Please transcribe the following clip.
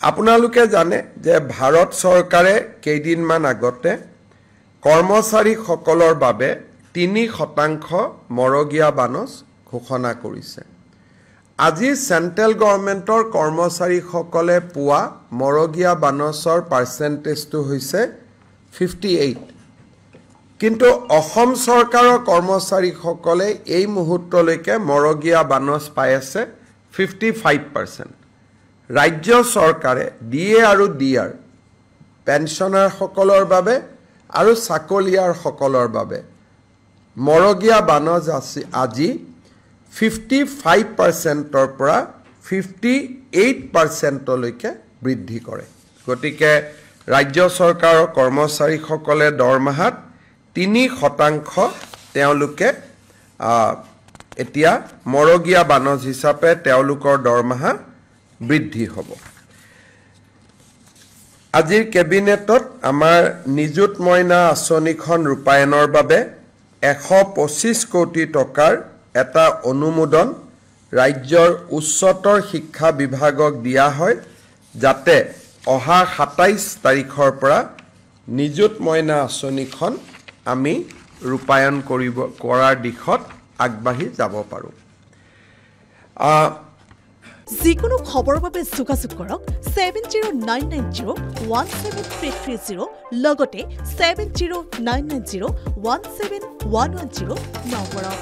আপোনালোকে জানে যে ভাৰত চৰকাৰে কেইদিনমান আগতে কৰ্মচাৰীসকলৰ বাবে 3% মৰগীয়া বানচ ঘোষণা কৰিছে। আজি সেন্ট্ৰেল গভৰ্ণমেণ্টৰ কৰ্মচাৰীসকলে পোৱা মৰগীয়া বানচৰ পাৰ্চেন্টেজটো হৈছে 58। কিন্তু অসম চৰকাৰৰ কৰ্মচাৰীসকলে এই মুহূৰ্তলৈকে মৰগীয়া বানচ পাই আছে 55%। ৰাজ্য চৰকাৰে ডিএ আৰু ডিআৰ পেঞ্চনাৰসকলৰ বাবে আৰু চাকৰিয়াৰসকলৰ বাবে মৰগীয়া বানচ আজি 55%ৰ পৰা 58%লৈকে বৃদ্ধি কৰে। গতিকে ৰাজ্য চৰকাৰৰ কৰ্মচাৰীসকলে দৰমহাত 3% তেওঁলোকে এতিয়া মৰগীয়া বানচ হিচাপে তেওঁলোকৰ দৰমহা বৃদ্ধি হ'ব। আজিৰ কেবিনেটত আমাৰ নিযুত মইনা আঁচনিখন ৰূপায়ণৰ বাবে 125 কোটি টকাৰ এটা অনুমোদন ৰাজ্যৰ উচ্চতৰ শিক্ষা বিভাগক দিয়া হয়, যাতে অহা 27 তাৰিখৰ পৰা নিযুত মইনা আঁচনিখন আমি ৰূপায়ণ কৰাৰ দিশত আগবাঢ়ি যাব পাৰোঁ। যিকোনো খবৰৰ বাবে যোগাযোগ কৰক 7099017330 লগতে 7099017110 নম্বৰত।